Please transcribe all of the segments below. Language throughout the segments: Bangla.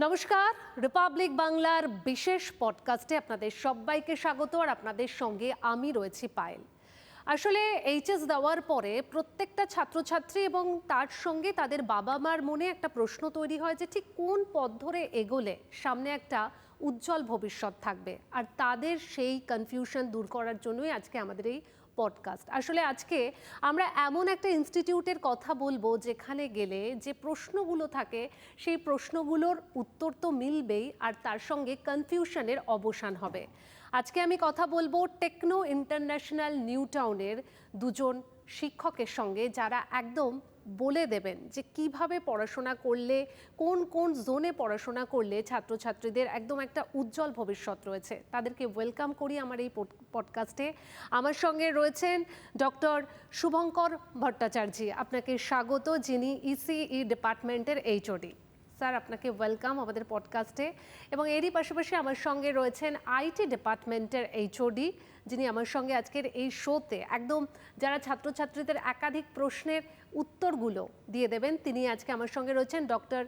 নমস্কার, রিপাবলিক বাংলার বিশেষ পডকাস্টে আপনাদের সবাইকে স্বাগত। আর আপনাদের সঙ্গে আমি রয়েছি পায়েল। আসলে এইচএস দেওয়ার পরে প্রত্যেকটা ছাত্রছাত্রী এবং তার সঙ্গে তাদের বাবা মার মনে একটা প্রশ্ন তৈরি হয় যে ঠিক কোন পথ ধরে এগোলে সামনে একটা উজ্জ্বল ভবিষ্যৎ থাকবে। আর তাদের সেই কনফিউশন দূর করার জন্যই আজকে আমাদের এই পডকাস্ট। আসলে আজকে আমরা এমন একটা ইনস্টিটিউটের কথা বলবো যেখানে গেলে যে প্রশ্নগুলো থাকে সেই প্রশ্নগুলোর উত্তর তো মিলবেই, আর তার সঙ্গে কনফিউশনের অবসান হবে। আজকে আমি কথা বলবো টেকনো ইন্টারন্যাশনাল নিউ টাউনের দুজন শিক্ষকের সঙ্গে, যারা একদম বলে দেবেন যে কিভাবে পড়াশোনা করলে, কোন কোন জোনে পড়াশোনা করলে ছাত্রছাত্রীদের একদম একটা উজ্জ্বল ভবিষ্যৎ রয়েছে। তাদেরকে ওয়েলকাম করি আমার এই পডকাস্টে। আমার সঙ্গে রয়েছেন ডক্টর শুভঙ্কর ভট্টাচার্য, আপনাকে স্বাগত, যিনি ইসিই ডিপার্টমেন্টের এইচওডি। স্যার, আপনাকে ওয়েলকাম আমাদের পডকাস্টে। এবং এরই পাশাপাশি আমার সঙ্গে রয়েছেন আইটি ডিপার্টমেন্টের এইচওডি, যিনি আমার সঙ্গে আজকের এই শোতে একদম যারা ছাত্রছাত্রীদের একাধিক প্রশ্নের উত্তরগুলো দিয়ে দেবেন, তিনি আজকে আমার সঙ্গে রয়েছেন ডক্টর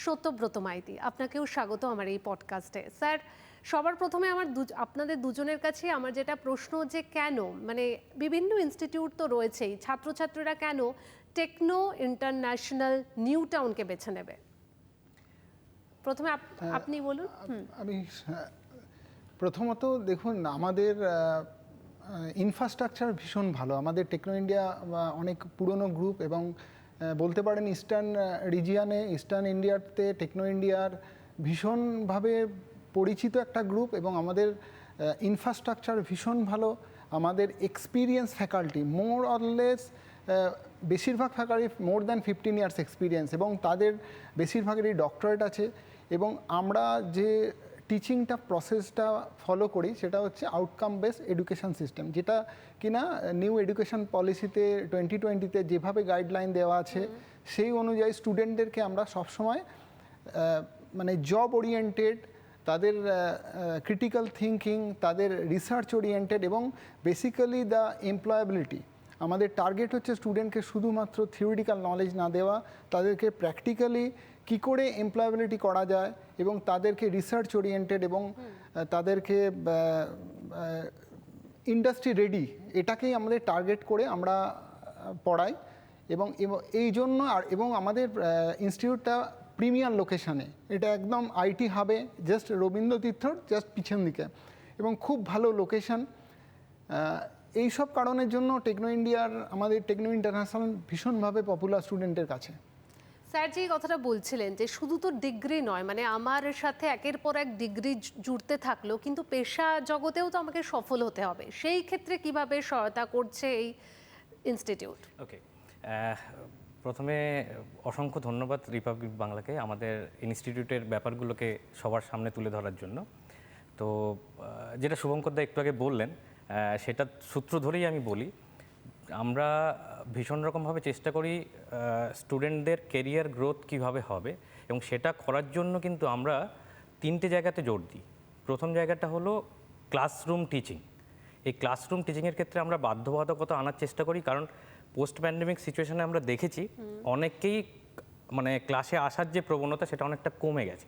সত্যব্রত মাইতি। আপনাকেও স্বাগত আমার এই পডকাস্টে। স্যার, সবার প্রথমে আপনাদের দুজনের কাছে আমার যেটা প্রশ্ন, যে কেন মানে বিভিন্ন ইনস্টিটিউট তো রয়েছেই, ছাত্রছাত্রীরা কেন টেকনো ইন্টারন্যাশনাল নিউ টাউনকে বেছে নেবে? প্রথমে আপনি বলুন। আমি প্রথমত দেখুন, আমাদের ইনফ্রাস্ট্রাকচার ভীষণ ভালো। আমাদের টেকনো ইন্ডিয়া অনেক পুরনো গ্রুপ এবং বলতে পারেন ইস্টার্ন রিজিয়ানে, ইস্টার্ন ইন্ডিয়াতে টেকনো ইন্ডিয়ার ভীষণভাবে পরিচিত একটা গ্রুপ। এবং আমাদের ইনফ্রাস্ট্রাকচার ভীষণ ভালো। আমাদের এক্সপিরিয়েন্স ফ্যাকাল্টি মোর অরলেস বেশিরভাগ faculty more than 15 years experience, এবং তাদের বেশিরভাগেরই ডক্টরেট আছে। এবং আমরা যে টিচিংটা প্রসেসটা ফলো করি সেটা হচ্ছে আউটকাম বেস এডুকেশন সিস্টেম, যেটা কিনা নিউ এডুকেশন পলিসিতে 2020-তে যেভাবে গাইডলাইন দেওয়া আছে সেই অনুযায়ী স্টুডেন্টদেরকে আমরা সবসময় মানে জব ওরিয়েন্টেড, তাদের ক্রিটিক্যাল থিঙ্কিং, তাদের রিসার্চ ওরিয়েন্টেড এবং বেসিক্যালি দ্য এমপ্লয়াবিলিটি। আমাদের টার্গেট হচ্ছে স্টুডেন্টকে শুধুমাত্র থিওরিটিক্যাল নলেজ না দেওয়া, তাদেরকে প্র্যাকটিক্যালি কী করে এমপ্লয়াবিলিটি করা যায় এবং তাদেরকে রিসার্চ ওরিয়েন্টেড এবং তাদেরকে ইন্ডাস্ট্রি রেডি, এটাকেই আমাদের টার্গেট করে আমরা পড়াই। এবং এই জন্য এবং আমাদের ইনস্টিটিউটটা প্রিমিয়ার লোকেশানে, এটা একদম আইটি হাবে, জাস্ট রবীন্দ্র তীর্থর জাস্ট পিছন দিকে, এবং খুব ভালো লোকেশান। এই সব কারণের জন্য আমাদের টেকনো ইন্টারন্যাশনাল ভীষণভাবে পপুলার স্টুডেন্টের কাছে। স্যার, যে কথাটা বলছিলেন যে শুধু তো ডিগ্রি নয়, মানে আমার সাথে একের পর এক ডিগ্রি জুড়তে থাকলো, কিন্তু পেশা জগতেও তো আমাকে সফল হতে হবে। সেই ক্ষেত্রে কিভাবে সহায়তা করছে এই ইনস্টিটিউট? ওকে, প্রথমে অসংখ্য ধন্যবাদ রিপাবলিক বাংলাকে আমাদের ইনস্টিটিউটের ব্যাপারগুলোকে সবার সামনে তুলে ধরার জন্য। তো যেটা শুভঙ্কর দা একটু আগে বললেন, সেটা সূত্র ধরেই আমি বলি, আমরা ভীষণ রকমভাবে চেষ্টা করি স্টুডেন্টদের কেরিয়ার গ্রোথ কীভাবে হবে, এবং সেটা করার জন্য কিন্তু আমরা 3টে জায়গাতে জোর দিই। প্রথম জায়গাটা হলো ক্লাসরুম টিচিং। এই ক্লাসরুম টিচিংয়ের ক্ষেত্রে আমরা বাধ্যবাধকতা আনার চেষ্টা করি, কারণ পোস্ট প্যান্ডেমিক সিচুয়েশনে আমরা দেখেছি অনেকেই মানে ক্লাসে আসার যে প্রবণতা সেটা অনেকটা কমে গেছে।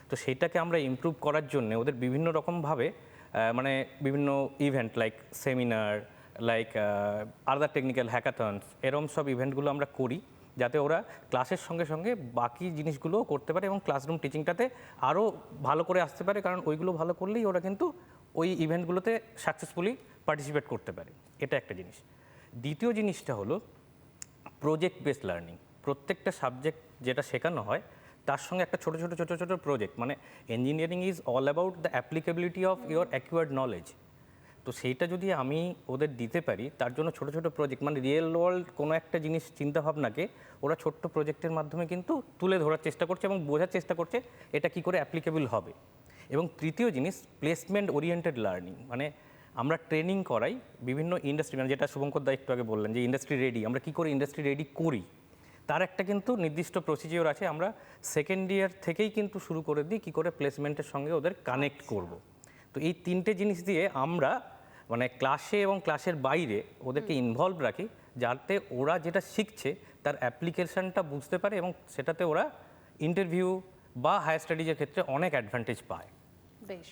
তো সেইটাকে আমরা ইমপ্রুভ করার জন্য ওদের বিভিন্ন রকমভাবে মানে বিভিন্ন event like seminar, like other technical hackathons, এরম সব ইভেন্টগুলো আমরা করি, যাতে ওরা ক্লাসের সঙ্গে সঙ্গে বাকি জিনিসগুলোও করতে পারে এবং ক্লাসরুম টিচিংটাতে আরও ভালো করে আসতে পারে, কারণ ওইগুলো ভালো করলেই ওরা কিন্তু ওই ইভেন্টগুলোতে সাকসেসফুলি পার্টিসিপেট করতে পারে। এটা একটা জিনিস। দ্বিতীয় জিনিসটা হলো প্রজেক্ট বেসড লার্নিং। প্রত্যেকটা সাবজেক্ট যেটা শেখানো হয় তার সঙ্গে একটা ছোটো ছোটো প্রজেক্ট, মানে engineering is all about the applicability of your acquired knowledge. তো সেইটা যদি আমি ওদের দিতে পারি, তার জন্য ছোটো প্রজেক্ট, মানে রিয়েল ওয়ার্ল্ড কোনো একটা জিনিস চিন্তাভাবনাকে ওরা ছোট্ট প্রজেক্টের মাধ্যমে কিন্তু তুলে ধরার চেষ্টা করছে এবং বোঝার চেষ্টা করছে এটা কী করে অ্যাপ্লিকেবল হবে। এবং তৃতীয় জিনিস প্লেসমেন্ট ওরিয়েন্টেড লার্নিং, মানে আমরা ট্রেনিং করাই বিভিন্ন ইন্ডাস্ট্রি, মানে যেটা শুভঙ্কর দা একটু আগে বললেন যে ইন্ডাস্ট্রি রেডি, আমরা কী করে ইন্ডাস্ট্রি রেডি করি তার একটা কিন্তু নির্দিষ্ট প্রসিজিওর আছে। আমরা সেকেন্ড ইয়ার থেকেই কিন্তু শুরু করে দিই কী করে প্লেসমেন্টের সঙ্গে ওদের কানেক্ট করব। তো এই 3টে জিনিস দিয়ে আমরা মানে ক্লাসে এবং ক্লাসের বাইরে ওদেরকে ইনভলভ রাখি, যাতে ওরা যেটা শিখছে তার অ্যাপ্লিকেশনটা বুঝতে পারে এবং সেটাতে ওরা ইন্টারভিউ বা হায়ার স্টাডিজের ক্ষেত্রে অনেক অ্যাডভান্টেজ পায়। বেশ,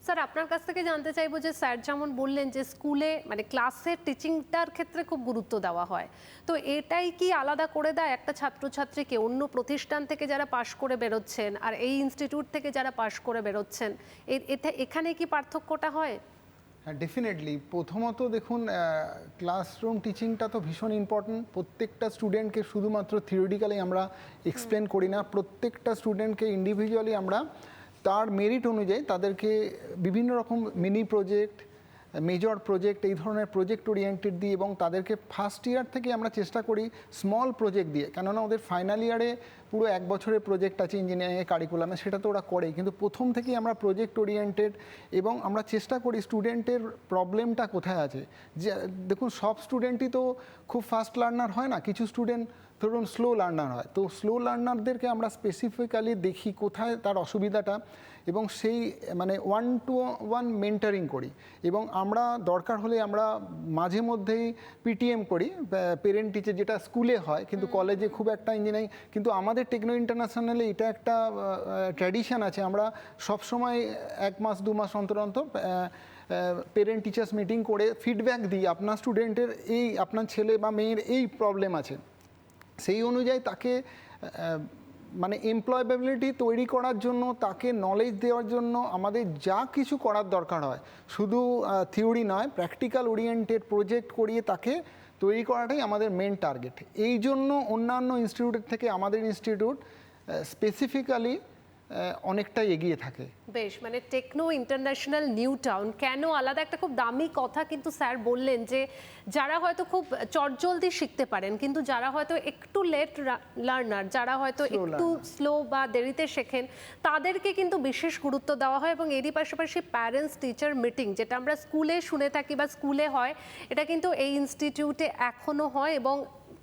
স্যার আপনার কাছ থেকে জানতে চাইবো যে স্যার যেমন বললেন যে স্কুলে মানে ক্লাসের টিচিংটার ক্ষেত্রে খুব গুরুত্ব দেওয়া হয়, তো এটাই কি আলাদা করে দেয় একটা ছাত্রছাত্রীকে অন্য প্রতিষ্ঠান থেকে যারা পাশ করে বেরোচ্ছেন আর এই ইনস্টিটিউট থেকে যারা পাশ করে বেরোচ্ছেন, এখানে কি পার্থক্যটা হয়? হ্যাঁ, ডেফিনেটলি। প্রথমত দেখুন, ক্লাসরুম টিচিংটা তো ভীষণ ইম্পর্ট্যান্ট। প্রত্যেকটা স্টুডেন্টকে শুধুমাত্র থিওরিটিক্যালি আমরা এক্সপ্লেন করি না, প্রত্যেকটা স্টুডেন্টকে ইন্ডিভিজুয়ালি আমরা তার মেরিট অনুযায়ী তাদেরকে বিভিন্ন রকম মিনি প্রজেক্ট, মেজর প্রজেক্ট, এই ধরনের প্রজেক্ট ওরিয়েন্টেড দিই, এবং তাদেরকে ফার্স্ট ইয়ার থেকে আমরা চেষ্টা করি স্মল প্রজেক্ট দিয়ে, কেননা ওদের ফাইনাল ইয়ারে পুরো 1 বছরের প্রজেক্ট আছে ইঞ্জিনিয়ারিংয়ের কারিকুলামে, সেটা তো ওরা করেই, কিন্তু প্রথম থেকেই আমরা প্রজেক্ট ওরিয়েন্টেড, এবং আমরা চেষ্টা করি স্টুডেন্টের প্রবলেমটা কোথায় আছে। যে দেখুন, সব স্টুডেন্টই তো খুব ফাস্ট লার্নার হয় না, কিছু স্টুডেন্ট ধরুন স্লো লার্নার হয়, তো স্লো লার্নারদেরকে আমরা স্পেসিফিক্যালি দেখি কোথায় তার অসুবিধাটা, এবং সেই মানে 1-to-1 মেন্টারিং করি, এবং আমরা দরকার হলে আমরা মাঝে মধ্যেই পিটিএম করি, পেরেন্ট টিচার, যেটা স্কুলে হয় কিন্তু কলেজে খুব একটা ইঞ্জিনিয়ারিং, কিন্তু আমাদের টেকনো ইন্টারন্যাশনালে এটা একটা ট্র্যাডিশন আছে, আমরা সবসময় 1 মাস 2 মাস অন্তর অন্তর পেরেন্ট টিচার্স মিটিং করে ফিডব্যাক দিই, আপনার স্টুডেন্টের এই, আপনার ছেলে বা মেয়ের এই প্রবলেম আছে, সেই অনুযায়ী তাকে মানে এমপ্লয়েবিলিটি তৈরি করার জন্য, তাকে নলেজ দেওয়ার জন্য আমাদের যা কিছু করার দরকার হয়, শুধু থিওরি নয়, প্র্যাকটিক্যাল ওরিয়েন্টেড প্রজেক্ট করিয়ে তাকে তৈরি করাটাই আমাদের মেন টার্গেট। এই জন্য অন্যান্য ইনস্টিটিউটের থেকে আমাদের ইনস্টিটিউট স্পেসিফিক্যালি অনেকটাই এগিয়ে থাকে। বেশ, মানে টেকনো ইন্টারন্যাশনাল নিউ টাউন কেন আলাদা, একটা খুব দামি কথা কিন্তু স্যার বললেন যে যারা হয়তো খুব চটজলদি শিখতে পারেন, কিন্তু যারা হয়তো একটু লেট লার্নার, যারা হয়তো একটু স্লো বা দেরিতে শেখেন, তাদেরকে কিন্তু বিশেষ গুরুত্ব দেওয়া হয়। এবং এরই পাশাপাশি প্যারেন্টস টিচার মিটিং, যেটা আমরা স্কুলে শুনে থাকি বা স্কুলে হয়, এটা কিন্তু এই ইনস্টিটিউটে এখনো হয় এবং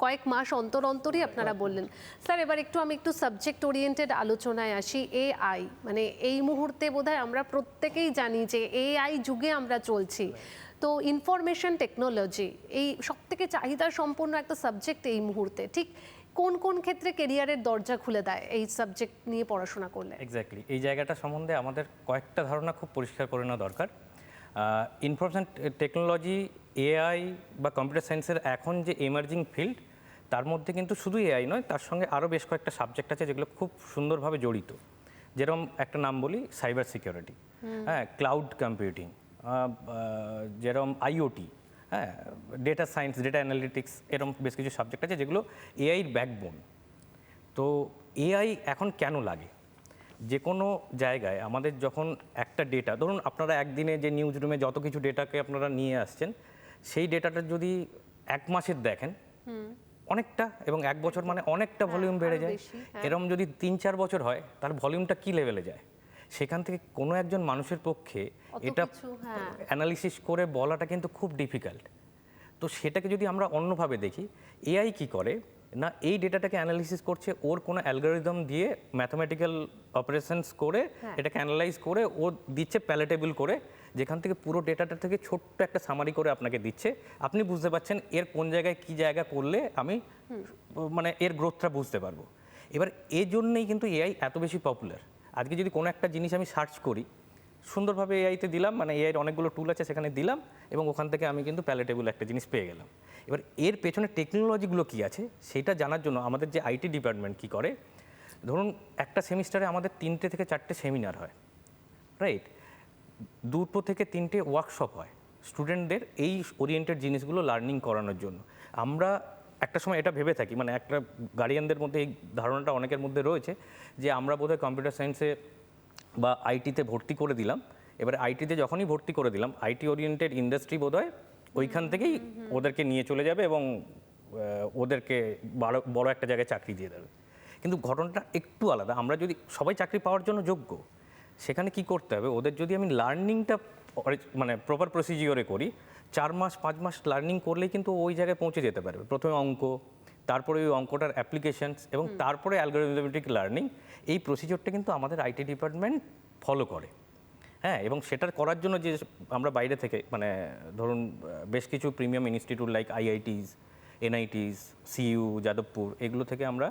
কয়েক মাস অন্তর অন্তরই আপনারা বললেন। স্যার এবার আমি একটু সাবজেক্ট ওরিয়েন্টেড আলোচনায় আসি। এআই, মানে এই মুহূর্তে বোধহয় আমরা প্রত্যেকেই জানি যে এআই যুগে আমরা চলছি, তো ইনফরমেশন টেকনোলজি এই সবথেকে চাহিদা সম্পন্ন একটা সাবজেক্ট এই মুহূর্তে, ঠিক কোন কোন ক্ষেত্রে কেরিয়ারের দরজা খুলে দেয় এই সাবজেক্ট নিয়ে পড়াশোনা করলে? এক্স্যাক্টলি, এই জায়গাটা সম্বন্ধে আমাদের কয়েকটা ধারণা খুব পরিষ্কার করে নেওয়া দরকার। ইনফরমেশন টেকনোলজি, এআই বা কম্পিউটার সায়েন্সের এখন যে এমার্জিং ফিল্ড, তার মধ্যে কিন্তু শুধু এআই নয়, তার সঙ্গে আরও বেশ কয়েকটা সাবজেক্ট আছে যেগুলো খুব সুন্দরভাবে জড়িত। যেরকম একটা নাম বলি, সাইবার সিকিউরিটি, হ্যাঁ, ক্লাউড কম্পিউটিং, যেরকম আইওটি, হ্যাঁ, ডেটা সায়েন্স, ডেটা অ্যানালিটিক্স, এরকম বেশ কিছু সাবজেক্ট আছে যেগুলো এআইর ব্যাকবোন। তো এআই এখন কেন লাগে? যে কোনো জায়গায় আমাদের যখন একটা ডেটা, ধরুন আপনারা একদিনে যে নিউজ রুমে যত কিছু ডেটাকে আপনারা নিয়ে আসছেন, সেই ডেটাটা যদি 1 মাসের দেখেন অনেকটা, এবং 1 বছর মানে অনেকটা ভলিউম বেড়ে যায়। এরকম যদি 3-4 বছর হয়, তার ভলিউমটা কী লেভেলে যায়? সেখান থেকে কোনো একজন মানুষের পক্ষে এটা অ্যানালিসিস করে বলাটা কিন্তু খুব ডিফিকাল্ট। তো সেটাকে যদি আমরা অন্যভাবে দেখি, এআই কি করে না, এই ডেটাটাকে অ্যানালিসিস করছে, ওর কোনো অ্যালগোরিদম দিয়ে ম্যাথমেটিক্যাল অপারেশনস করে এটাকে অ্যানালাইজ করে ও দিচ্ছে প্যালেটেবল করে, যেখান থেকে পুরো ডেটাটা থেকে ছোট্ট একটা সামারি করে আপনাকে দিচ্ছে। আপনি বুঝতে পারছেন এর কোন জায়গায় কী জায়গা করলে আমি মানে এর গ্রোথটা বুঝতে পারবো। এবার এই জন্যেই কিন্তু এআই এত বেশি পপুলার। আজকে যদি কোনো একটা জিনিস আমি সার্চ করি, সুন্দরভাবে এআইতে দিলাম, মানে এআইয়ের অনেকগুলো টুল আছে সেখানে দিলাম, এবং ওখান থেকে আমি কিন্তু প্যালেটেবল একটা জিনিস পেয়ে গেলাম। এবার এর পেছনে টেকনোলজিগুলো কী আছে সেটা জানার জন্য আমাদের যে আইটি ডিপার্টমেন্ট কী করে, ধরুন একটা সেমিস্টারে আমাদের 3টে থেকে 4টে সেমিনার হয়, রাইট, 2 থেকে 3টে ওয়ার্কশপ হয় স্টুডেন্টদের এই ওরিয়েন্টেড জিনিসগুলো লার্নিং করানোর জন্য। আমরা একটা সময় এটা ভেবে থাকি, মানে একটা গার্ডিয়ানদের মধ্যে এই ধারণাটা অনেকের মধ্যে রয়েছে যে আমরা বোধহয় কম্পিউটার সায়েন্সে বা আইটিতে ভর্তি করে দিলাম, এবারে আইটিতে যখনই ভর্তি করে দিলাম, আইটি ওরিয়েন্টেড ইন্ডাস্ট্রি বোধহয় ওইখান থেকেই ওদেরকে নিয়ে চলে যাবে এবং ওদেরকে বড় একটা জায়গায় চাকরি দিয়ে দেবে। কিন্তু ঘটনাটা একটু আলাদা। আমরা যদি সবাই চাকরি পাওয়ার জন্য যোগ্য, সেখানে কি করতে হবে, ওদের যদি আমি লার্নিংটা মানে প্রপার প্রসিজিওরে করি, 4 মাস 5 মাস লার্নিং করলেই কিন্তু ওই জায়গায় পৌঁছে যেতে পারবে। প্রথমে অঙ্ক, তারপরে ওই অঙ্কটার অ্যাপ্লিকেশনস, এবং তারপরে অ্যালগরিদমেটিক লার্নিং। এই প্রসিজিওরটা কিন্তু আমাদের আইটি ডিপার্টমেন্ট ফলো করে, হ্যাঁ। এবং সেটার করার জন্য যে আমরা বাইরে থেকে, মানে ধরুন বেশ কিছু premium institute like IITs, NITs, CU, Jadavpur, এগুলো থেকে আমরা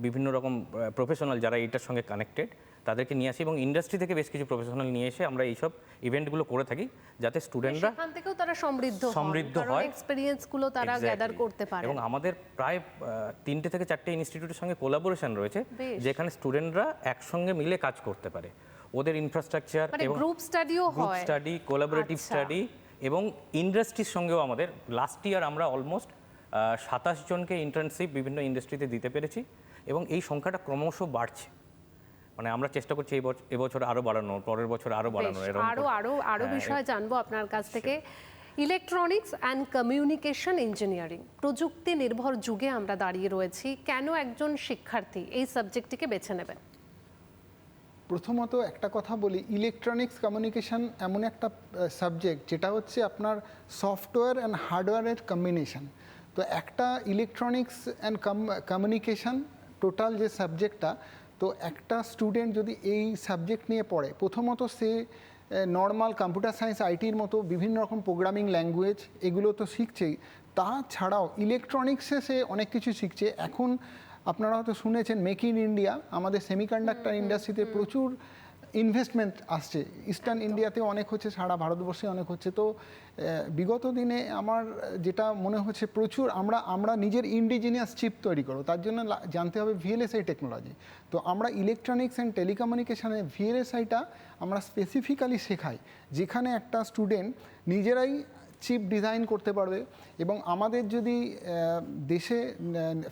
বিভিন্ন রকম প্রফেশনাল যারা এইটার সঙ্গে কানেক্টেড তাদেরকে নিয়ে আসি এবং ইন্ডাস্ট্রি থেকে বেশ কিছু প্রফেশনাল নিয়ে এসে আমরা এইসব ইভেন্টগুলো করে থাকি যাতে স্টুডেন্টরা সেখান থেকেও তারা সমৃদ্ধ হয়। এক্সপেরিয়েন্স গুলো তারা গ্যাদার Exactly. করতে পারে। এবং আমাদের প্রায় 3টে থেকে 4টে ইনস্টিটিউটের সঙ্গে কোলাবোরেশন রয়েছে বেশ। যেখানে স্টুডেন্টরা একসঙ্গে মিলে কাজ করতে পারে। ওদের ইনফ্রাস্ট্রাকচার মানে এবং গ্রুপ স্টাডিও গ্রুপ হয়। স্টাডি, কোলাবোরেটিভ আচ্ছা। স্টাডি এবং ইন্ডাস্ট্রির সঙ্গেও আমাদের লাস্ট ইয়ার আমরা অলমোস্ট 27 জনকে ইন্টার্নশিপ বিভিন্ন ইন্ডাস্ট্রিতে দিতে পেরেছি এবং এই সংখ্যাটা ক্রমশ বাড়ছে। মানে আমরা চেষ্টা করছি এবছর আরো বাড়ানোর, পরের বছর আরো বাড়ানোর, বেশ, এরকম আরো বিষয় জানবো আপনার কাছ থেকে। ইলেকট্রনিক্স অ্যান্ড কমিউনিকেশন ইঞ্জিনিয়ারিং, প্রযুক্তি নির্ভর যুগে আমরা দাঁড়িয়ে রয়েছি, কেন একজন শিক্ষার্থী এই সাবজেক্টটিকে বেছে নেবেন? প্রথমত একটা কথা বলি, ইলেকট্রনিক্স কমিউনিকেশন এমন একটা সাবজেক্ট যেটা হচ্ছে আপনার সফটওয়্যার অ্যান্ড হার্ডওয়্যারের কম্বিনেশন। তো একটা ইলেকট্রনিক্স অ্যান্ড কমিউনিকেশন টোটাল যে সাবজেক্টটা, তো একটা স্টুডেন্ট যদি এই সাবজেক্ট নিয়ে পড়ে, প্রথমত সে নর্মাল কম্পিউটার সায়েন্স আইটির মতো বিভিন্ন রকম প্রোগ্রামিং ল্যাঙ্গুয়েজ এগুলো তো শিখছেই, তাছাড়াও ইলেকট্রনিক্সে সে অনেক কিছু শিখছে। এখন আপনারা হয়তো শুনেছেন মেক ইন ইন্ডিয়া, আমাদের সেমিকন্ডাক্টর ইন্ডাস্ট্রিতে প্রচুর ইনভেস্টমেন্ট আসছে, ইস্টার্ন ইন্ডিয়াতেও অনেক হচ্ছে, সারা ভারতবর্ষে অনেক হচ্ছে। তো বিগত দিনে আমার যেটা মনে হচ্ছে প্রচুর আমরা নিজের ইন্ডিজিনিয়াস চিপ তৈরি করবো, তার জন্য জানতে হবে ভিএলএসআই টেকনোলজি। তো আমরা ইলেকট্রনিক্স অ্যান্ড টেলিকমিউনিকেশনে ভিএলএসআইটা আমরা স্পেসিফিক্যালি শেখাই, যেখানে একটা স্টুডেন্ট নিজেরাই চিপ ডিজাইন করতে পারবে এবং আমাদের যদি দেশে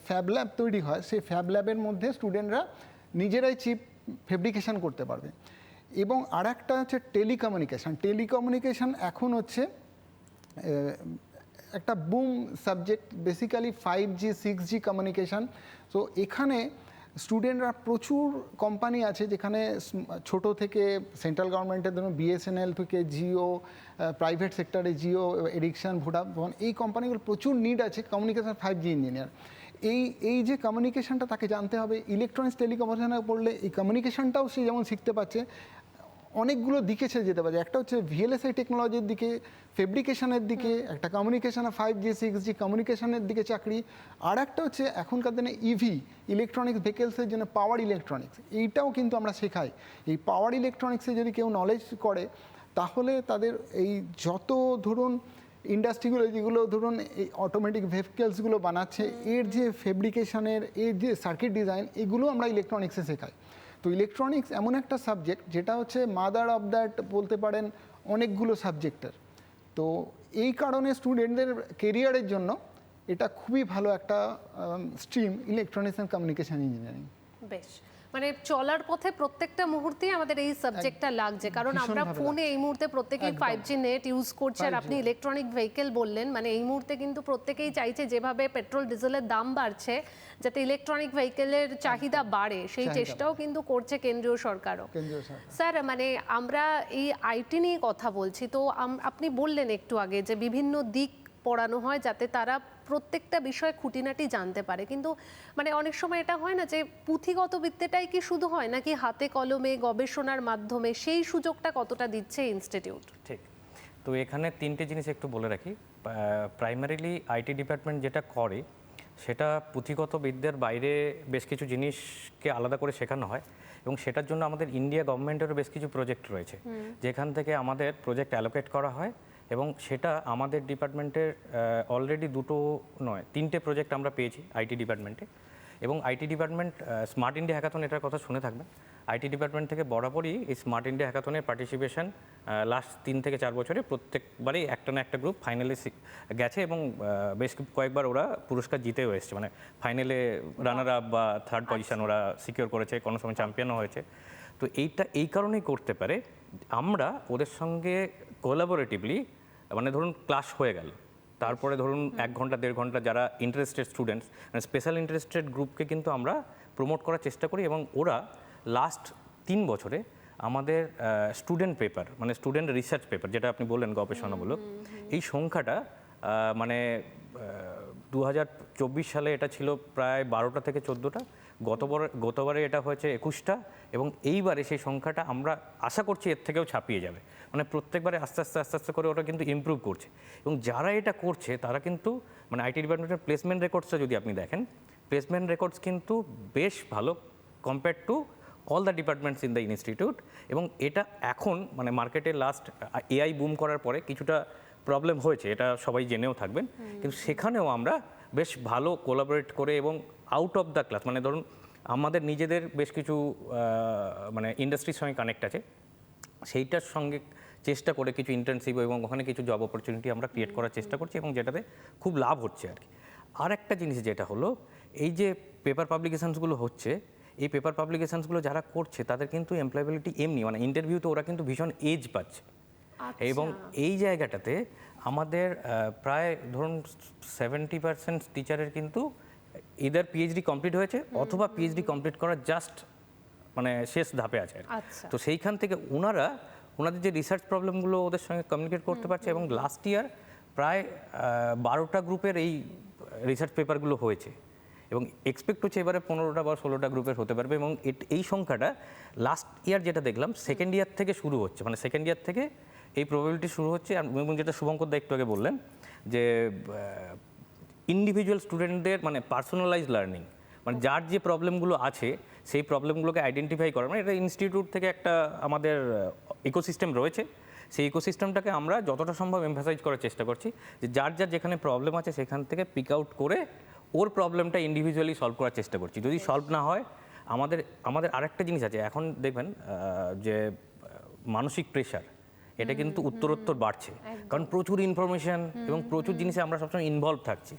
ফ্যাব ল্যাব তৈরি হয়, সেই ফ্যাব ল্যাবের মধ্যে স্টুডেন্টরা নিজেরাই চিপ ফেব্রিকেশন করতে পারবে। এবং আর একটা হচ্ছে টেলিকমিউনিকেশন এখন হচ্ছে একটা broom subject, basically 5G 6G communication. তো এখানে স্টুডেন্টরা প্রচুর কোম্পানি আছে যেখানে ছোট থেকে সেন্ট্রাল গভর্নমেন্টের ধরুন বিএসএনএল থেকে জিও, প্রাইভেট সেক্টরে জিও, এরিকশন, ভোডাফোন, এই কোম্পানিগুলো প্রচুর নিড আছে কমিউনিকেশন 5G ইঞ্জিনিয়ার। এই যে কমিউনিকেশনটা তাকে জানতে হবে। ইলেকট্রনিক্স টেলিকমিউনিকেশনে পড়লে এই কমিউনিকেশনটাও সে যেমন শিখতে পারছে, অনেকগুলো দিকে সে যেতে পারে। একটা হচ্ছে ভিএলএসআই টেকনোলজির দিকে, ফেব্রিকেশনের দিকে, একটা কমিউনিকেশনে 5G 6G কমিউনিকেশনের দিকে চাকরি। আর একটা হচ্ছে এখনকার দিনে ইভি, ইলেকট্রনিক্স ভেহিকেলসের জন্য পাওয়ার ইলেকট্রনিক্স, এইটাও কিন্তু আমরা শেখাই। এই পাওয়ার ইলেকট্রনিক্সে যদি কেউ নলেজ করে, তাহলে তাদের এই যত ধরুন ইন্ডাস্ট্রিগুলো যেগুলো ধরুন এই অটোমেটিক ভেহিকেলসগুলো বানাচ্ছে, এর যে ফেব্রিকেশনের, এর যে সার্কিট ডিজাইন, এগুলো আমরা ইলেকট্রনিক্সে শেখাই। তো ইলেকট্রনিক্স এমন একটা সাবজেক্ট যেটা হচ্ছে মাদার অফ দ্যাট বলতে পারেন অনেকগুলো সাবজেক্টের। তো এই কারণে স্টুডেন্টদের কেরিয়ারের জন্য এটা খুবই ভালো একটা stream, electronics and communication engineering. বেশ, মানে চলার পথে প্রত্যেকটা মুহূর্তেই আমাদের এই সাবজেক্টটা লাগছে, কারণ আমরা ভীষণভাবে ফোনে এই মুহূর্তে প্রত্যেকেই 5G নেট ইউজ করছে। আর আপনি ইলেকট্রনিক ভেহিকেল বললেন, মানে এই মুহূর্তে কিন্তু প্রত্যেকেই চাইছে যেভাবে পেট্রোল ডিজেলের দাম বাড়ছে, যাতে ইলেকট্রনিক ভেহিকেলের চাহিদা বাড়ে, সেই চেষ্টাও কিন্তু করছে কেন্দ্রীয় সরকারও। স্যার, মানে আমরা এই আইটি নিয়ে কথা বলছি, তো আপনি বললেন একটু আগে যে বিভিন্ন দিক পড়ানো হয় যাতে তারা প্রত্যেকটা বিষয় খুঁটিনাটি জানতে পারে, কিন্তু মানে অনেক সময় এটা হয় না যে পুঁথিগত বিদ্যাটাই কি শুধু হয়, নাকি হাতে কলমে গবেষণার মাধ্যমে সেই সুযোগটা কতটা দিচ্ছে ইনস্টিটিউট? ঠিক। তো এখানে 3টে জিনিস একটু বলে রাখি। প্রাইমারিলি আইটি ডিপার্টমেন্ট যেটা করে সেটা পুঁথিগত বিদ্যার বাইরে বেশ কিছু জিনিসকে আলাদা করে শেখানো হয় এবং সেটার জন্য আমাদের ইন্ডিয়া গভর্নমেন্টেরও বেশ কিছু প্রজেক্ট রয়েছে, যেখান থেকে আমাদের প্রজেক্ট অ্যালোকেট করা হয় এবং সেটা আমাদের ডিপার্টমেন্টের অলরেডি 3টে প্রজেক্ট আমরা পেয়েছি আইটি ডিপার্টমেন্টে। এবং IT department smart India hackathon, এটার কথা শুনে থাকবেন। আইটি ডিপার্টমেন্ট থেকে বরাবরই এই স্মার্ট ইন্ডিয়া হ্যাকাথনের পার্টিসিপেশন লাস্ট 3 থেকে 4 বছরে প্রত্যেকবারই একটা না একটা গ্রুপ ফাইনালে গেছে এবং বেশ কয়েকবার ওরা পুরস্কার জিতেও এসেছে, মানে ফাইনালে রানার আপ বা 3rd পজিশন ওরা সিকিউর করেছে, কোনো সময় চ্যাম্পিয়নও হয়েছে। তো এইটা এই কারণেই করতে পারে, আমরা ওদের সঙ্গে কোলাবোরেটিভলি, মানে ধরুন ক্লাস হয়ে গেল, তারপরে ধরুন 1 ঘন্টা 1.5 ঘন্টা যারা ইন্টারেস্টেড স্টুডেন্টস, মানে স্পেশাল ইন্টারেস্টেড গ্রুপকে কিন্তু আমরা প্রমোট করার চেষ্টা করি এবং ওরা লাস্ট 3 বছরে আমাদের স্টুডেন্ট পেপার, মানে স্টুডেন্ট রিসার্চ পেপার যেটা আপনি বললেন গবেষণামূলক, এই সংখ্যাটা মানে 2024 সালে এটা ছিল প্রায় 12টা থেকে 14টা, গতবারে এটা হয়েছে 21টা এবং এইবারে সেই সংখ্যাটা আমরা আশা করছি এর থেকেও ছাপিয়ে যাবে। মানে প্রত্যেকবারে আস্তে আস্তে করে ওটা কিন্তু ইমপ্রুভ করছে এবং যারা এটা করছে তারা কিন্তু, মানে আইটি ডিপার্টমেন্টের প্লেসমেন্ট রেকর্ডসটা যদি আপনি দেখেন, প্লেসমেন্ট রেকর্ডস কিন্তু বেশ ভালো compare to all the departments in the institute. এবং এটা এখন মানে মার্কেটে লাস্ট এআই বুম করার পরে কিছুটা প্রবলেম হয়েছে, এটা সবাই জেনেও থাকবেন, কিন্তু সেখানেও আমরা বেশ ভালো কোলাবোরেট করে এবং আউট অফ দ্য ক্লাস মানে ধরুন আমাদের নিজেদের বেশ কিছু মানে ইন্ডাস্ট্রির সঙ্গে কানেক্ট আছে, সেইটার সঙ্গে চেষ্টা করে কিছু ইন্টার্নশিপ এবং ওখানে কিছু জব অপরচুনিটি আমরা ক্রিয়েট করার চেষ্টা করছি এবং যেটাতে খুব লাভ হচ্ছে আর কি। আর একটা জিনিস যেটা হলো, এই যে পেপার পাবলিকেশনসগুলো হচ্ছে, এই পেপার পাবলিকেশনসগুলো যারা করছে তাদের কিন্তু এমপ্লয়েবিলিটি এমনি মানে ইন্টারভিউতে ওরা কিন্তু ভীষণ এজ পাচ্ছে। এবং এই জায়গাটাতে আমাদের প্রায় ধরুন 70% টিচারের কিন্তু ইদার পিএইচডি কমপ্লিট হয়েছে অথবা পিএইচডি কমপ্লিট করার জাস্ট মানে শেষ ধাপে আছে আর কি। তো সেইখান থেকে ওনাদের যে রিসার্চ প্রবলেমগুলো ওদের সঙ্গে কমিউনিকেট করতে পারছে এবং লাস্ট ইয়ার প্রায় 12টা গ্রুপের এই রিসার্চ পেপারগুলো হয়েছে এবং এক্সপেক্ট হচ্ছে এবারে 15টা বা 16টা গ্রুপের হতে পারবে। এবং এই সংখ্যাটা লাস্ট ইয়ার যেটা দেখলাম সেকেন্ড ইয়ার থেকে শুরু হচ্ছে, মানে সেকেন্ড ইয়ার থেকে এই প্রবাবিলিটি শুরু হচ্ছে। এবং যেটা শুভঙ্কর দা একটু আগে বললেন যে ইন্ডিভিজুয়াল স্টুডেন্টদের মানে পার্সোনালাইজ লার্নিং, মানে যার যে প্রবলেমগুলো আছে সেই প্রবলেমগুলোকে আইডেন্টিফাই করা, মানে এটা ইনস্টিটিউট থেকে একটা আমাদের ইকোসিস্টেম রয়েছে, সেই ইকোসিস্টেমটাকে আমরা যতটা সম্ভব এমফাসাইজ করার চেষ্টা করছি যে যার যেখানে প্রবলেম আছে সেখান থেকে পিক আউট করে ওর প্রবলেমটা ইন্ডিভিজুয়ালি সলভ করার চেষ্টা করছি। যদি সলভ না হয় আমাদের আরেকটা জিনিস আছে, এখন দেখবেন যে মানসিক প্রেশার এটা কিন্তু উত্তরোত্তর বাড়ছে, কারণ প্রচুর ইনফরমেশন এবং প্রচুর জিনিসে আমরা সবসময় ইনভলভ থাকছি।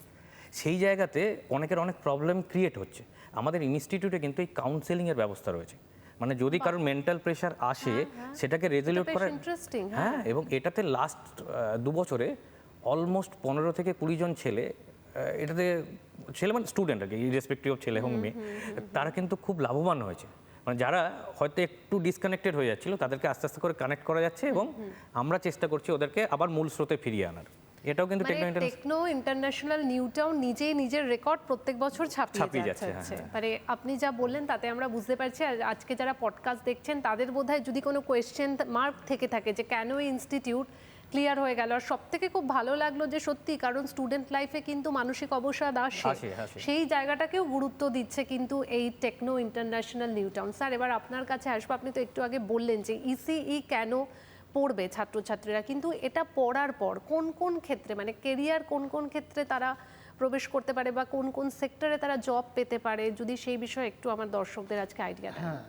সেই জায়গাতে অনেকের অনেক প্রবলেম ক্রিয়েট হচ্ছে। আমাদের ইনস্টিটিউটে কিন্তু এই কাউন্সেলিংয়ের ব্যবস্থা রয়েছে, মানে যদি কারোর মেন্টাল প্রেশার আসে সেটাকে রেজলিউট করার। হ্যাঁ, এবং এটাতে লাস্ট 2 বছরে অলমোস্ট 15 থেকে 20 জন ছেলে এটাতে মানে স্টুডেন্ট আর কি, ইরেসপেক্টিভ অফ ছেলে এবং মেয়ে, তারা কিন্তু খুব লাভবান হয়েছে। মানে যারা হয়তো একটু ডিসকানেক্টেড হয়ে যাচ্ছিল তাদেরকে আস্তে আস্তে করে কানেক্ট করা যাচ্ছে এবং আমরা চেষ্টা করছি ওদেরকে আবার মূল স্রোতে ফিরিয়ে আনার। এটাও কিন্তু টেকনো ইন্টারন্যাশনাল নিউ টাউন নিজেই নিজের রেকর্ড প্রত্যেক বছর ছাপিয়ে যাচ্ছে। মানে আপনি যা বললেন তাতে আমরা বুঝতে পারছি। আর আজকে যারা পডকাস্ট দেখছেন তাদের বোধহয় যদি কোনো কোয়েশ্চেন মার্ক থেকে থাকে যে কেন এই ইনস্টিটিউট, ক্লিয়ার হয়ে গেল। আর সব থেকে খুব ভালো লাগলো যে সত্যি, কারণ স্টুডেন্ট লাইফে কিন্তু মানসিক অবসাদ আসে, সেই জায়গাটাকেও গুরুত্ব দিচ্ছে কিন্তু এই Techno International New Town. Sir, এবার আপনার কাছে আসবো। আপনি তো একটু আগে বললেন যে ইসিই কেন পড়বে ছাত্রছাত্রীরা, কিন্তু এটা পড়ার পর কোন কোন ক্ষেত্রে মানে কেরিয়ার কোন কোন ক্ষেত্রে তারা প্রবেশ করতে পারে বা কোন কোন সেক্টরে তারা জব পেতে পারে, যদি সেই বিষয়ে একটু আমার দর্শকদের আজকে আইডিয়া দেন। হ্যাঁ,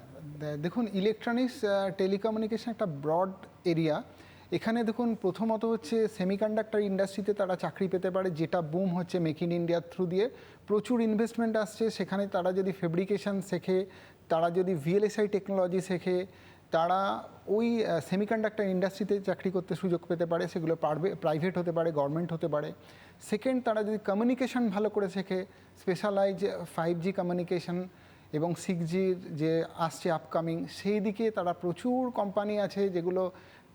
দেখুন ইলেকট্রনিক্স টেলিকমিউনিকেশন একটা ব্রড এরিয়া। এখানে দেখুন প্রথমত হচ্ছে সেমিকন্ডাক্টর ইন্ডাস্ট্রিতে তারা চাকরি পেতে পারে, যেটা বুম হচ্ছে মেক ইন ইন্ডিয়ার থ্রু দিয়ে। প্রচুর ইনভেস্টমেন্ট আসছে সেখানে। তারা যদি ফেব্রিকেশন শেখে, তারা যদি ভিএলএসআই টেকনোলজি শেখে, তারা ওই সেমিকন্ডাক্টর ইন্ডাস্ট্রিতে চাকরি করতে সুযোগ পেতে পারে। সেগুলো প্রাইভেট হতে পারে, গভর্নমেন্ট হতে পারে। সেকেন্ড, তারা যদি কমিউনিকেশন ভালো করে শেখে, স্পেশালাইজ 5G কমিউনিকেশন এবং 6Gর যে আসছে আপকামিং, সেই দিকে তারা প্রচুর কোম্পানি আছে যেগুলো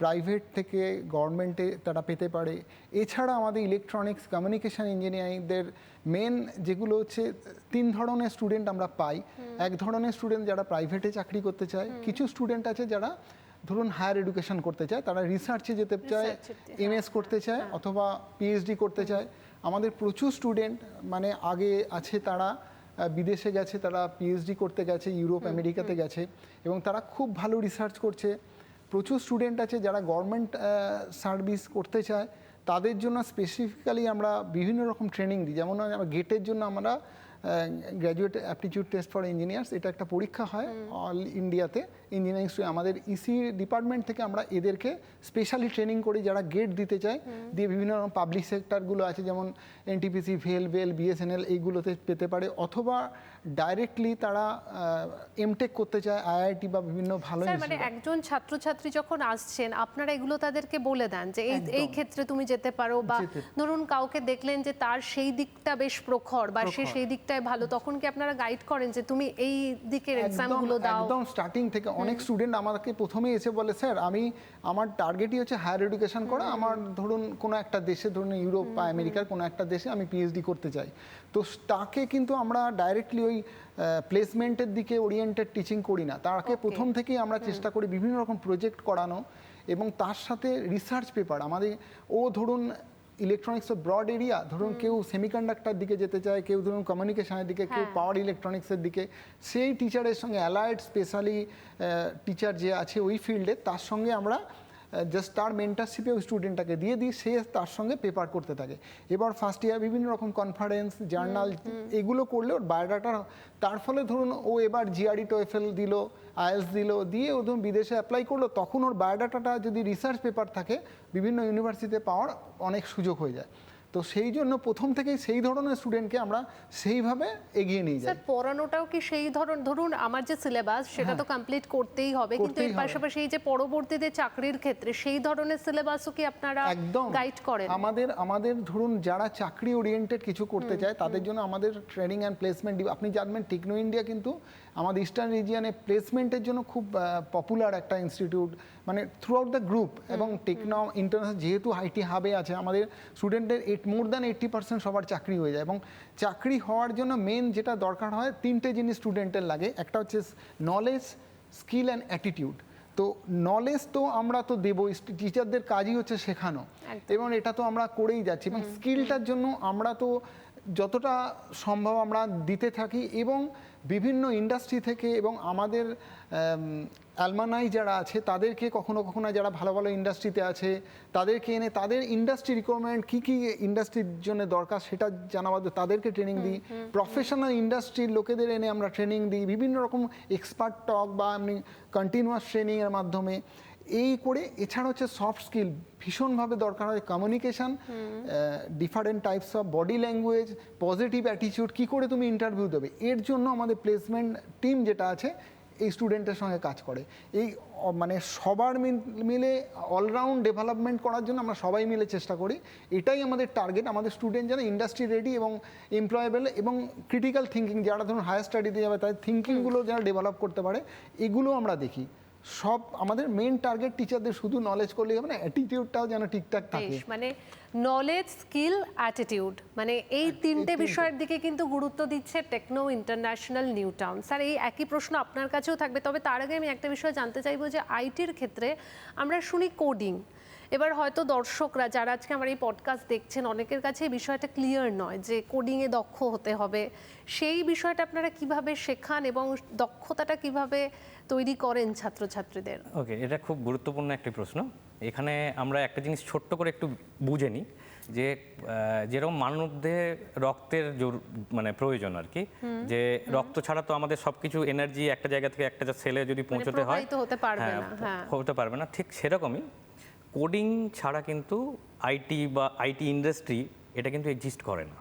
প্রাইভেট থেকে গভর্নমেন্টে তারা পেতে পারে। এছাড়া আমাদের ইলেকট্রনিক্স কমিউনিকেশন ইঞ্জিনিয়ারিংদের মেন যেগুলো হচ্ছে 3 ধরনের স্টুডেন্ট আমরা পাই। এক ধরনের স্টুডেন্ট যারা প্রাইভেটে চাকরি করতে চায়, কিছু স্টুডেন্ট আছে যারা ধরুন হায়ার এডুকেশন করতে চায়, তারা রিসার্চে যেতে চায়, এমএস করতে চায় অথবা পিএইচডি করতে চায়। আমাদের প্রচুর স্টুডেন্ট মানে আগে আছে তারা বিদেশে গেছে, তারা পিএইচডি করতে গেছে, ইউরোপ আমেরিকাতে গেছে এবং তারা খুব ভালো রিসার্চ করছে। প্রচুর স্টুডেন্ট আছে যারা গভর্নমেন্ট সার্ভিস করতে চায়, তাদের জন্য স্পেসিফিক্যালি আমরা বিভিন্ন রকম ট্রেনিং দিই। যেমন গেটের জন্য আমরা graduate aptitude test for engineers, এটা একটা পরীক্ষা হয় অল ইন্ডিয়াতে ইঞ্জিনিয়ারিং স্টুডেন্ট। আমাদের ইসি ডিপার্টমেন্ট থেকে আমরা এদেরকে স্পেশালি ট্রেনিং করি যারা গেট দিতে চায়, দিয়ে বিভিন্ন রকম পাবলিক সেক্টরগুলো আছে যেমন এনটিপিসি, ভেল, বিএসএনএল, এইগুলোতে পেতে পারে, অথবা ডাইরেক্টলি তারা এমটেক করতে চায় আইআইটি বা বিভিন্ন ভালো। মানে একজন ছাত্রছাত্রী যখন আসছেন আপনারা এগুলো তাদেরকে বলে দেন যে এই ক্ষেত্রে তুমি যেতে পারো, বা ধরুন কাউকে দেখলেন যে তার সেই দিকটা বেশ প্রখর বা সে সেই দিকটায় ভালো, তখন কি আপনারা গাইড করেন যে তুমি এই দিকের এক্সামগুলো দাও? একদম স্টার্টিং থেকে অনেক স্টুডেন্ট আমাকে প্রথমেই এসে বলে, স্যার আমার টার্গেটই হচ্ছে হায়ার এডুকেশন করা, আমার ধরুন কোনো একটা দেশে, ধরুন ইউরোপ বা আমেরিকার কোনো একটা দেশে আমি পিএইচডি করতে চাই। তো তাকে কিন্তু আমরা ডাইরেক্টলি ওই প্লেসমেন্টের দিকে ওরিয়েন্টেড টিচিং করি না, তাকে প্রথম থেকেই আমরা চেষ্টা করি বিভিন্ন রকম প্রজেক্ট করানো এবং তার সাথে রিসার্চ পেপার। আমাদের ও ধরুন ইলেকট্রনিক্স ব্রড এরিয়া, ধরুন কেউ সেমিকন্ডাক্টর দিকে যেতে চায়, কেউ ধরুন কমিউনিকেশনের দিকে, কেউ পাওয়ার ইলেকট্রনিক্সের দিকে, সেই টিচারের সঙ্গে অ্যালায়েড স্পেশালি টিচার যে আছে ওই ফিল্ডে, তার সঙ্গে আমরা জাস্ট তার মেন্টারশিপে ওই স্টুডেন্টটাকে দিয়ে দিই, সে তার সঙ্গে পেপার করতে থাকে। এবার ফার্স্ট ইয়ার বিভিন্ন রকম কনফারেন্স, জার্নাল এগুলো করলে ওর বায়োডাটা, তার ফলে ধরুন ও এবার জিআরই টোয়েফেল দিল, আইএলস দিল, দিয়ে ও ধরুন বিদেশে অ্যাপ্লাই করলো, তখন ওর বায়োডাটাটা যদি রিসার্চ পেপার থাকে বিভিন্ন ইউনিভার্সিটিতে পাওয়ার অনেক সুযোগ হয়ে যায়। তো সেই জন্য প্রথম থেকেই সেই ধরনের স্টুডেন্টকে আমরা সেইভাবে এগিয়ে নিয়ে যাই। স্যার পড়ানোটাও কি সেই ধরুন আমার যে সিলেবাস সেটা তো কমপ্লিট করতেই হবে, কিন্তু এর পাশাপাশি এই যে পরবর্তীতে চাকরির ক্ষেত্রে সেই ধরনের সিলেবাসও কি আপনারা গাইড করেন? আমাদের ধরুন যারা চাকরি ওরিয়েন্টেড কিছু করতে চায় তাদের জন্য আমাদের ট্রেনিং অ্যান্ড প্লেসমেন্ট, আপনি জানবেন টেকনো ইন্ডিয়া কিন্তু আমাদের ইস্টার্ন রিজিয়নে প্লেসমেন্টের জন্য খুব পপুলার একটা ইনস্টিটিউট, মানে থ্রু আউট দ্য গ্রুপ। এবং টেকনো ইন্টারন্যাশনাল যেহেতু আইটি হাবে আছে, আমাদের স্টুডেন্টদের মোর দ্যান 80% সবার চাকরি হয়ে যায়। এবং চাকরি হওয়ার জন্য মেন যেটা দরকার হয়, তিনটে জিনিস স্টুডেন্টের লাগে। একটা হচ্ছে নলেজ, স্কিল অ্যান্ড অ্যাটিটিউড। তো নলেজ তো আমরা তো দেবো, টিচারদের কাজই হচ্ছে শেখানো, এবং এটা তো আমরা করেই যাচ্ছি। এবং স্কিলটার জন্য আমরা তো যতটা সম্ভব আমরা দিতে থাকি, এবং বিভিন্ন ইন্ডাস্ট্রি থেকে এবং আমাদের অ্যালমানাই যারা আছে তাদেরকে কখনো কখনো যারা ভালো ভালো ইন্ডাস্ট্রিতে আছে তাদেরকে এনে তাদের ইন্ডাস্ট্রি রিকোয়ারমেন্ট কী কী ইন্ডাস্ট্রির জন্য দরকার সেটা জানাবার তাদেরকে ট্রেনিং দিই। প্রফেশনাল ইন্ডাস্ট্রির লোকেদের এনে আমরা ট্রেনিং দিই বিভিন্ন রকম এক্সপার্ট টক বা এমনি কন্টিনিউয়াস ট্রেনিংয়ের মাধ্যমে। এই করে এছাড়া হচ্ছে সফট স্কিল ভীষণভাবে দরকার হয়, communication, different types of body language, positive attitude, কী করে তুমি ইন্টারভিউ দেবে। এর জন্য আমাদের প্লেসমেন্ট টিম যেটা আছে এই স্টুডেন্টের সঙ্গে কাজ করে। এই মানে সবার মিলে অলরাউন্ড ডেভেলপমেন্ট করার জন্য আমরা সবাই মিলে চেষ্টা করি। এটাই আমাদের টার্গেট, আমাদের স্টুডেন্ট যেন ইন্ডাস্ট্রি রেডি এবং এমপ্লয়েবল এবং ক্রিটিক্যাল থিঙ্কিং, যারা ধরুন হায়ার স্টাডিতে যাবে তাদের থিঙ্কিংগুলো যারা ডেভেলপ করতে পারে, এগুলো আমরা দেখি। সব আমাদের মেন টার্গেট টিচারদের শুধু নলেজ করলেই হবে না, অ্যাটিটিউডটাও যেন ঠিকঠাক থাকে। মানে নলেজ, স্কিল, অ্যাটিটিউড, মানে এই তিনটে বিষয়ের দিকে কিন্তু গুরুত্ব দিচ্ছে Techno International New Town. Sir এই একই প্রশ্ন আপনার কাছেও থাকবে, তবে তার আগে আমি একটা বিষয় জানতে চাইবো যে আইটির ক্ষেত্রে আমরা শুনি কোডিং। এবার হয়তো দর্শকরা যারা আজকে আমার এই পডকাস্ট দেখছেন অনেকের কাছে এই বিষয়টা ক্লিয়ার নয় যে কোডিংয়ে দক্ষ হতে হবে। সেই বিষয়টা আপনারা কিভাবে শেখান এবং দক্ষতাটা কিভাবে তৈরি করেন ছাত্রছাত্রীদের? ওকে, এটা খুব গুরুত্বপূর্ণ একটি প্রশ্ন। এখানে আমরা একটা জিনিস ছোট্ট করে একটু বুঝে নিই যে যেরকম মানবদেহে রক্তের মানে প্রয়োজন আর কি, যে রক্ত ছাড়া তো আমাদের সবকিছু এনার্জি একটা জায়গা থেকে একটা সেলে যদি পৌঁছতে হয় হতে পারবে না, ঠিক সেরকমই কোডিং ছাড়া কিন্তু আইটি বা আইটি ইন্ডাস্ট্রি এটা কিন্তু এক্সিস্ট করে না।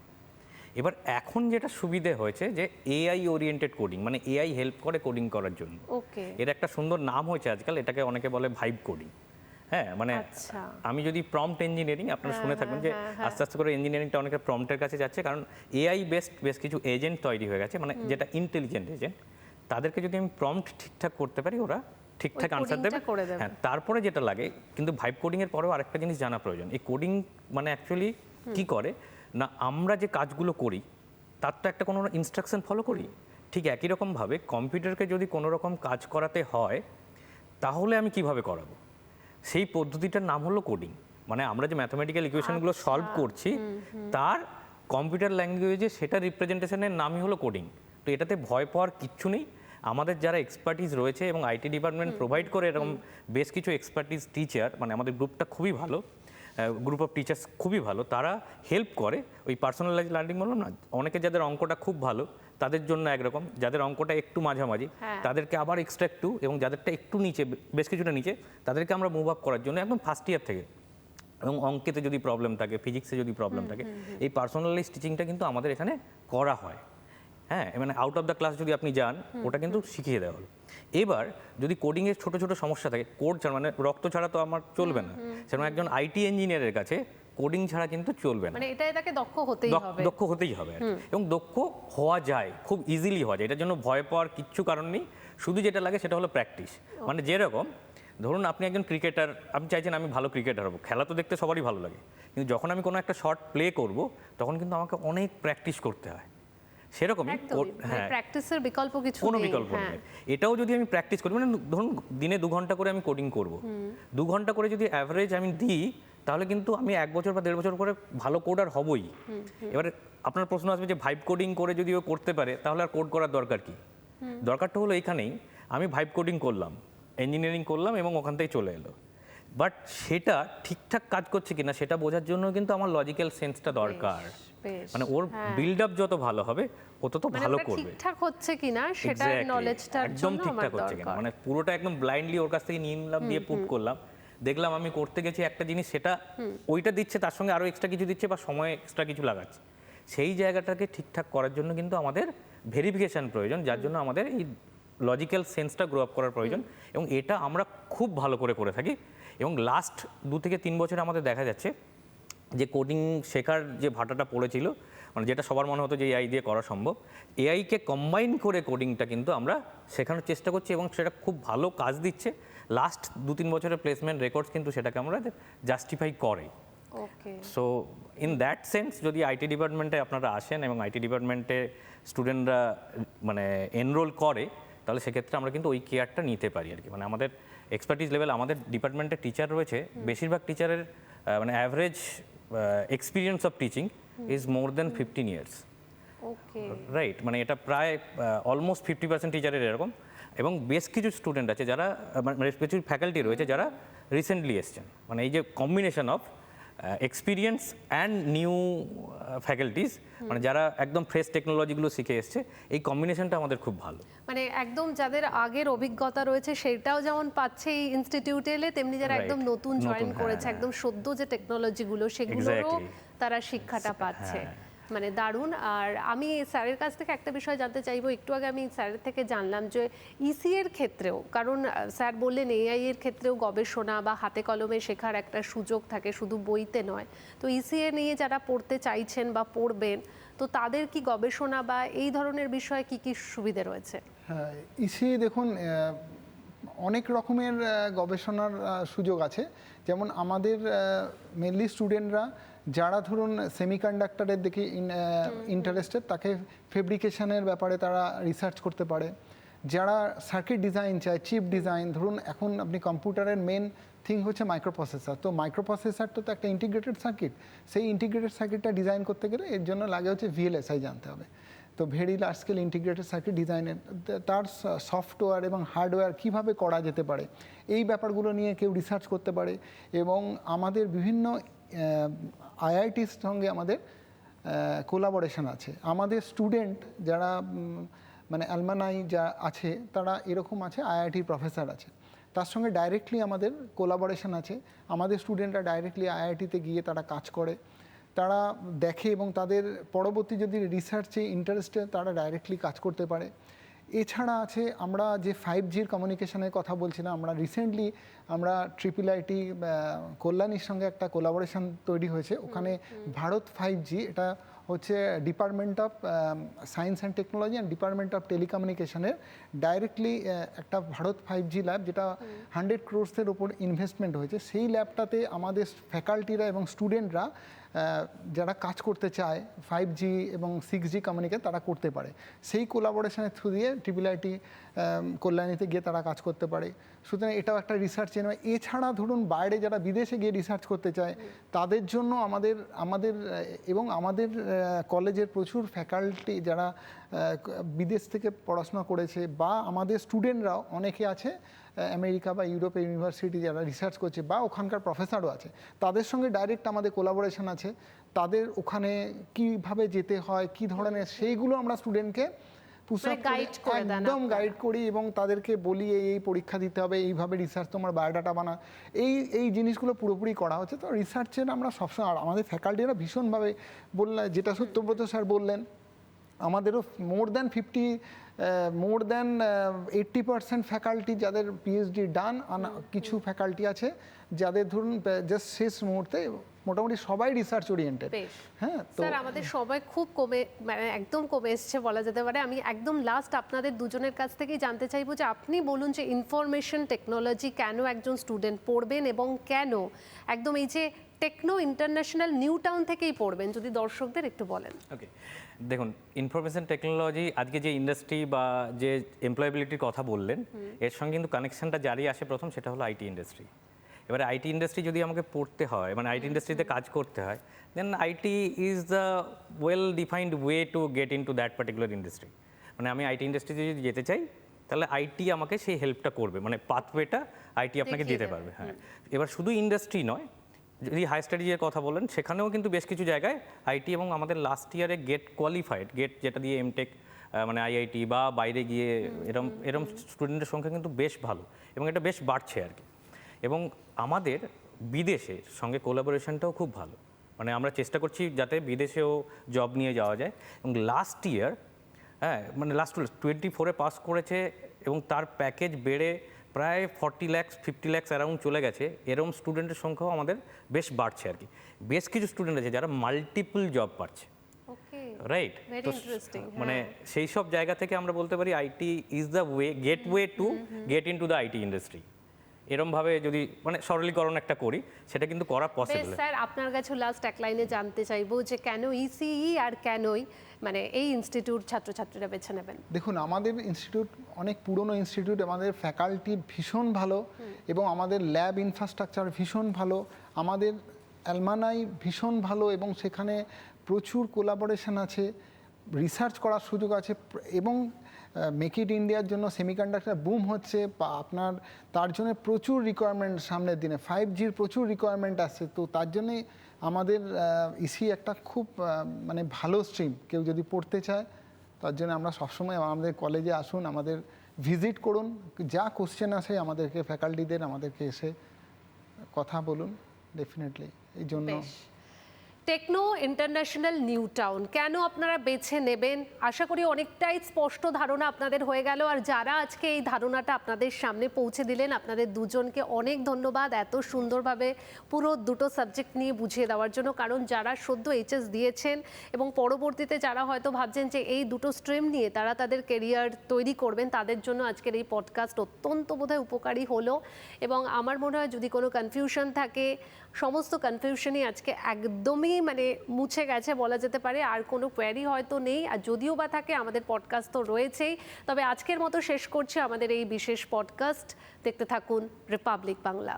এবার এখন যেটা সুবিধে হয়েছে যে এআই ওরিয়েন্টেড কোডিং, মানে এআই হেল্প করে কোডিং করার জন্য। এর একটা সুন্দর নাম হয়েছে আজকাল, এটাকে অনেকে বলে ভাইব কোডিং। হ্যাঁ, মানে আমি যদি প্রম্পট ইঞ্জিনিয়ারিং, আপনারা শুনে থাকবেন যে আস্তে আস্তে করে ইঞ্জিনিয়ারিংটা অনেকের প্রম্পটের কাছে যাচ্ছে, কারণ এআই বেশ কিছু এজেন্ট তৈরি হয়ে গেছে, মানে যেটা ইন্টেলিজেন্ট এজেন্ট, তাদেরকে যদি আমি প্রম্পট ঠিকঠাক করতে পারি ওরা ঠিকঠাক আনসার দেবে। হ্যাঁ, তারপরে যেটা লাগে, কিন্তু ভাইব কোডিংয়ের পরেও আরেকটা জিনিস জানা প্রয়োজন। এই কোডিং মানে অ্যাকচুয়ালি কি করে না, আমরা যে কাজগুলো করি তার তো একটা কোনো ইনস্ট্রাকশন ফলো করি, ঠিক একই রকমভাবে কম্পিউটারকে যদি কোনো রকম কাজ করাতে হয় তাহলে আমি কিভাবে করাবো, সেই পদ্ধতিটার নাম হলো কোডিং। মানে আমরা যে ম্যাথমেটিক্যাল ইকুয়েশনগুলো সলভ করছি তার কম্পিউটার ল্যাঙ্গুয়েজে সেটা রিপ্রেজেন্টেশনের নামই হলো কোডিং। তো এটাতে ভয় পাওয়ার কিচ্ছু নেই। আমাদের যারা এক্সপার্টিস রয়েছে এবং আইটি ডিপার্টমেন্ট প্রোভাইড করে এরকম বেশ কিছু এক্সপার্টিস টিচার, মানে আমাদের গ্রুপটা খুবই ভালো, গ্রুপ অফ টিচার্স খুবই ভালো, তারা হেল্প করে। ওই পার্সোনালাইজ লার্নিং বললাম না, অনেকে যাদের অঙ্কটা খুব ভালো তাদের জন্য একরকম, যাদের অঙ্কটা একটু মাঝামাঝি তাদেরকে আবার এক্সট্রা একটু, এবং যাদেরটা একটু নিচে, বেশ কিছুটা নিচে, তাদেরকে আমরা মুভ আপ করার জন্য একদম ফার্স্ট ইয়ার থেকে। এবং অঙ্কেতে যদি প্রবলেম থাকে, ফিজিক্সে যদি প্রবলেম থাকে, এই পার্সোনালাইজ টিচিংটা কিন্তু আমাদের এখানে করা হয়। হ্যাঁ, মানে আউট অফ দ্য ক্লাস যদি আপনি যান ওটা কিন্তু শিখিয়ে দেওয়া হলো। এবার যদি কোডিংয়ের ছোটো ছোটো সমস্যা থাকে, কোড ছাড়া মানে রক্ত ছাড়া তো আমার চলবে না, সেরকম একজন আইটি ইঞ্জিনিয়ারের কাছে কোডিং ছাড়া কিন্তু চলবে না, মানে এটাকে দক্ষ হতেই হবে এবং দক্ষ হওয়া যায়, খুব ইজিলি হওয়া যায়। এটার জন্য ভয় পাওয়ার কিচ্ছু কারণ নেই, শুধু যেটা লাগে সেটা হলো প্র্যাকটিস। মানে যেরকম ধরুন আপনি একজন ক্রিকেটার, আপনি চাইছেন আমি ভালো ক্রিকেটার হবো, খেলা তো দেখতে সবারই ভালো লাগে, কিন্তু যখন আমি কোনো একটা শট প্লে করব তখন কিন্তু আমাকে অনেক প্র্যাকটিস করতে হয়। সেরকমই প্র্যাকটিসের বিকল্প কিছু নেই, কোনো বিকল্প নেই। এটাও যদি আমি প্র্যাকটিস করি, মানে ধরুন দিনে 2 ঘন্টা করে আমি কোডিং করব, 2 ঘন্টা করে যদি অ্যাভারেজ আমি দিই, তাহলে কিন্তু আমি 1 বছর বা 1.5 বছর করে ভালো কোডার হবই। এবারে আপনার প্রশ্ন আসবে যে ভাইব কোডিং করে যদি ও করতে পারে তাহলে আর কোড করার দরকার কি? দরকারটা হলো এইখানেই, আমি ভাইব কোডিং করলাম, ইঞ্জিনিয়ারিং করলাম এবং ওখান থেকে চলে এলো, বাট সেটা ঠিকঠাক কাজ করছে কিনা সেটা বোঝার জন্য কিন্তু আমার লজিক্যাল সেন্সটা দরকার। বেশ, মানে ওর বিল্ড আপ যত ভালো হবে ও তত মানে ভালো ওটা করবে। ঠিকঠাক হচ্ছে কিনা সেটা Exactly, নলেজটার একদম জন্য আমার ঠিকঠাক হচ্ছে কিনা, দরকার। মানে পুরোটা একদম ব্লাইন্ডলি ওর কাছ থেকে নিয়ে নিলাম, দিয়ে পুট করলাম, দেখলাম আমি করতে গেছি একটা জিনিস, সেটা ওইটা দিচ্ছে, তার সঙ্গে আরো এক্সট্রা কিছু দিচ্ছে বা সময় এক্সট্রা কিছু লাগাচ্ছে, সেই জায়গাটাকে ঠিকঠাক করার জন্য কিন্তু আমাদের ভেরিফিকেশন প্রয়োজন, যার জন্য আমাদের এই লজিক্যাল সেন্সটা গ্রো আপ করার প্রয়োজন, এবং এটা আমরা খুব ভালো করে থাকি। এবং লাস্ট 2 থেকে 3 বছরে আমাদের দেখা যাচ্ছে যে কোডিং শেখার যে ভাটাটা পড়েছিল, মানে যেটা সবার মনে হতো যে এআই দিয়ে করা সম্ভব, এআইকে কম্বাইন করে কোডিংটা কিন্তু আমরা শেখানোর চেষ্টা করছি এবং সেটা খুব ভালো কাজ দিচ্ছে। লাস্ট 2-3 বছরের প্লেসমেন্ট রেকর্ডস কিন্তু সেটাকে আমরা জাস্টিফাই করে। ওকে, সো ইন দ্যাট সেন্স যদি আইটি ডিপার্টমেন্টে আপনারা আসেন এবং আইটি ডিপার্টমেন্টে স্টুডেন্টরা মানে এনরোল করে, তাহলে সেক্ষেত্রে আমরা কিন্তু ওই কেয়ারটা নিতে পারি আর কি। মানে আমাদের এক্সপার্টিস লেভেল, আমাদের ডিপার্টমেন্টে টিচার রয়েছে, বেশিরভাগ টিচারের মানে average experience of teaching is more than 15 years, okay, right? মানে এটা প্রায় অলমোস্ট 50% টিচারের এরকম, এবং বেশ কিছু স্টুডেন্ট আছে যারা মানে কিছু ফ্যাকাল্টি রয়েছে যারা রিসেন্টলি এসছেন। মানে এই যে combination of experience and new faculties, মানে যারা একদম ফ্রেশ টেকনোলজিগুলো শিখে এসছে, এই কম্বিনেশনটা আমাদের খুব ভালো। মানে একদম যাদের আগের অভিজ্ঞতা রয়েছে সেটাও যেমন পাচ্ছে এই ইনস্টিটিউটে এলে, তেমনি যারা Right, একদম নতুন জয়েন নতুন, করেছে, হ্যাঁ। একদম সদ্য যে টেকনোলজিগুলো সেগুলোরও Exactly. তারা শিক্ষাটা পাচ্ছে। হ্যাঁ। মানে দারুণ। আর আমি স্যারের কাছ থেকে একটা বিষয় জানতে চাইবো, একটু আগে আমি স্যারের থেকে জানলাম যে ইসি এর ক্ষেত্রেও, কারণ স্যার বললেন এআই এর ক্ষেত্রেও গবেষণা বা হাতে কলমে শেখার একটা সুযোগ থাকে, শুধু বইতে নয়। তো ইসিএ নিয়ে যারা পড়তে চাইছেন বা পড়বেন, তো তাদের কি গবেষণা বা এই ধরনের বিষয়ে কি কি সুবিধে রয়েছে? হ্যাঁ, ইসি দেখুন অনেক রকমের গবেষণার সুযোগ আছে। যেমন আমাদের মেনলি স্টুডেন্টরা যারা ধরুন সেমিকন্ডাক্টরের দিকে ইন্টারেস্টেড, তাকে ফেব্রিকেশনের ব্যাপারে তারা রিসার্চ করতে পারে। যারা সার্কিট ডিজাইন চায়, চিপ ডিজাইন, ধরুন এখন আপনি কম্পিউটারের মেন থিং হচ্ছে মাইক্রোপ্রসেসর, তো মাইক্রোপ্রসেসর তো একটা ইন্টিগ্রেটেড সার্কিট, সেই ইন্টিগ্রেটেড সার্কিটটা ডিজাইন করতে গেলে এর জন্য লাগে হচ্ছে ভিএলএসআই জানতে হবে। তো very large scale integrated circuit ডিজাইনের তার সফটওয়্যার এবং হার্ডওয়্যার কীভাবে করা যেতে পারে, এই ব্যাপারগুলো নিয়ে কেউ রিসার্চ করতে পারে। এবং আমাদের বিভিন্ন আইআইটির সঙ্গে আমাদের কোলাবোরেশন আছে। আমাদের স্টুডেন্ট যারা মানে অ্যালমানাই যা আছে, তারা এরকম আছে, আইআইটির প্রফেসর আছে, তার সঙ্গে ডাইরেক্টলি আমাদের কোলাবোরেশন আছে। আমাদের স্টুডেন্টরা ডাইরেক্টলি আইআইটিতে গিয়ে তারা কাজ করে, তারা দেখে এবং তাদের পরবর্তী যদি রিসার্চে ইন্টারেস্টে তারা ডাইরেক্টলি কাজ করতে পারে। এছাড়া আছে আমরা যে 5Gর কমিউনিকেশনের কথা বলছিলাম, আমরা রিসেন্টলি আমরা IIIT কল্যাণীর সঙ্গে একটা কোলাবোরেশন তৈরি হয়েছে। ওখানে ভারত 5G, এটা হচ্ছে department of science and technology and department of টেলিকমিউনিকেশনের ডাইরেক্টলি একটা ভারত 5G ল্যাব, যেটা 100 crores-এর ওপর ইনভেস্টমেন্ট হয়েছে। সেই ল্যাবটাতে আমাদের ফ্যাকাল্টিরা এবং স্টুডেন্টরা যারা কাজ করতে চায় 5G এবং 6G কমিউনিকেশন, তারা করতে পারে। সেই কোলাবোরেশনের থ্রু দিয়ে IIIT কল্যাণীতে গিয়ে তারা কাজ করতে পারে। সুতরাং এটাও একটা রিসার্চ চেন। এছাড়া ধরুন বাইরে যারা বিদেশে গিয়ে রিসার্চ করতে চায়, তাদের জন্য আমাদের এবং আমাদের কলেজের প্রচুর ফ্যাকাল্টি যারা বিদেশ থেকে পড়াশোনা করেছে, বা আমাদের স্টুডেন্টরাও অনেকে আছে আমেরিকা বা ইউরোপের ইউনিভার্সিটি যারা রিসার্চ করছে, বা ওখানকার প্রফেসরও আছে, তাদের সঙ্গে ডাইরেক্ট আমাদের কোলাবোরেশন আছে। তাদের ওখানে কিভাবে যেতে হয়, কি ধরনের, সেইগুলো আমরা স্টুডেন্টকে একদম গাইড করি এবং তাদেরকে বলি এই পরীক্ষা দিতে হবে, এইভাবে রিসার্চ তোমার বায়োডাটা বানা, এই জিনিসগুলো পুরোপুরি করা হচ্ছে। তো রিসার্চের আমরা সবসময়, আর আমাদের ফ্যাকাল্টিরা ভীষণভাবে বললেন, যেটা সত্যব্রত স্যার বললেন, আমাদেরও মোর দ্যান 80% ফ্যাকাল্টি যাদের পিএইচডি ডান, কিছু ফ্যাকাল্টি আছে যাদের ধরুন জাস্ট শেষ মুহূর্তে, মোটামুটি সবাই রিসার্চ ওরিয়েন্টেড। হ্যাঁ, স্যার আমাদের সময় খুব কমে, মানে একদম কমে এসছে বলা যেতে পারে। আমি একদম লাস্ট আপনাদের দুজনের কাছ থেকেই জানতে চাইবো যে আপনি বলুন যে ইনফরমেশন টেকনোলজি কেন একজন স্টুডেন্ট পড়বেন, এবং কেন একদম এই যে টেকনো ইন্টারন্যাশনাল নিউ টাউন থেকেই পড়বেন, যদি দর্শকদের একটু বলেন। ওকে, দেখুন, ইনফরমেশন টেকনোলজি আজকে যে ইন্ডাস্ট্রি বা যে এমপ্লয়াবিলিটির কথা বললেন, এর সঙ্গে কিন্তু কানেকশনটা জারি আসে প্রথম, সেটা হলো আইটি ইন্ডাস্ট্রি। এবারে আইটি ইন্ডাস্ট্রি যদি আমাকে পড়তে হয়, মানে আইটি ইন্ডাস্ট্রিতে কাজ করতে হয়, then IT is the well defined way to get in to that particular industry. মানে আমি আইটি ইন্ডাস্ট্রিতে যদি যেতে চাই, তাহলে আইটি আমাকে সেই হেল্পটা করবে, মানে পাথওয়েটা আইটি আপনাকে দেখিয়ে দিতে দেবে। পারবে। হ্যাঁ, এবার শুধু ইন্ডাস্ট্রি নয়, যদি হাই স্টাডিজের কথা বলেন, সেখানেও কিন্তু বেশ কিছু জায়গায় আইটি, এবং আমাদের লাস্ট ইয়ারে গেট কোয়ালিফাইড, গেট যেটা দিয়ে এমটেক মানে আইআইটি বা বাইরে গিয়ে এরম স্টুডেন্টের সংখ্যা কিন্তু বেশ ভালো, এবং এটা বেশ বাড়ছে আর কি। এবং আমাদের বিদেশের সঙ্গে কোলাবোরেশনটাও খুব ভালো, মানে আমরা চেষ্টা করছি যাতে বিদেশেও জব নিয়ে যাওয়া যায়। এবং লাস্ট ইয়ার, হ্যাঁ, মানে লাস্ট 24-এ পাস করেছে এবং তার প্যাকেজ বেড়ে প্রায় 40 lakhs 50 lakhs অ্যারাউন্ড চলে গেছে, এরম স্টুডেন্টের সংখ্যাও আমাদের বেশ বাড়ছে আর কি। বেশ কিছু স্টুডেন্ট আছে যারা মাল্টিপল জব পাচ্ছে, ওকে, রাইট? Very interesting. মানে সেই সব জায়গা থেকে আমরা বলতে পারি IT is the way, gateway to get in to the IT industry. এরমভাবে যদি মানে সরলীকরণ একটা করি, সেটা কিন্তু করা বেশ পসিবল। স্যার, আপনার কাছে লাস্ট এক লাইনে জানতে চাইবো যে কেন ইসিই আর কেনই মানে এই ইনস্টিটিউট ছাত্রছাত্রীরা বেছে নেবেন? দেখুন, আমাদের ইনস্টিটিউট অনেক পুরনো ইনস্টিটিউট, আমাদের ফ্যাকাল্টি ভীষণ ভালো এবং আমাদের ল্যাব ইনফ্রাস্ট্রাকচার ভীষণ ভালো, আমাদের অ্যালমানাই ভীষণ ভালো, এবং সেখানে প্রচুর কোলাবোরেশন আছে, রিসার্চ করার সুযোগ আছে, এবং মেক ইট ইন্ডিয়ার জন্য সেমিকন্ডাক্টর বুম হচ্ছে, আপনার তার জন্য প্রচুর রিকোয়ারমেন্ট সামনের দিনে, 5Gর প্রচুর রিকোয়ারমেন্ট আসছে। তো তার জন্যে আমাদের ইসি একটা খুব মানে ভালো স্ট্রিম, কেউ যদি পড়তে চায় তার জন্য আমরা সবসময় আমাদের কলেজে আসুন, আমাদের ভিজিট করুন, যা কোশ্চেন আসে আমাদেরকে ফ্যাকাল্টিদের আমাদেরকে এসে কথা বলুন, ডেফিনেটলি। এই জন্য বেশ, টেকনো ইন্টারন্যাশনাল নিউ টাউন কেন আপনারা বেছে নেবেন, আশা করি অনেকটাই স্পষ্ট ধারণা আপনাদের হয়ে গেল। আর যারা আজকে এই ধারণাটা আপনাদের সামনে পৌঁছে দিলেন, আপনাদের দুজনকে অনেক ধন্যবাদ এত সুন্দরভাবে পুরো দুটো সাবজেক্ট নিয়ে বুঝিয়ে দেওয়ার জন্য। কারণ যারা সদ্য এইচএস দিয়েছেন এবং পরবর্তীতে যারা হয়তো ভাবছেন যে এই দুটো স্ট্রিম নিয়ে তারা তাদের কেরিয়ার তৈরি করবেন, তাদের জন্য আজকের এই পডকাস্ট অত্যন্ত বোধহয় উপকারী হলো। এবং আমার মনে হয় যদি কোনো কনফিউশন থাকে, সমস্ত কনফিউশনই আজকে একদমই মানে মুছে গেছে বলা যেতে পারে। আর কোনো কোয়ারি হয়তো নেই, আর যদিও বা থাকে আমাদের পডকাস্ট তো রয়েছেই। তবে আজকের মতো শেষ করছি আমাদের এই বিশেষ পডকাস্ট। দেখতে থাকুন রিপাবলিক বাংলা।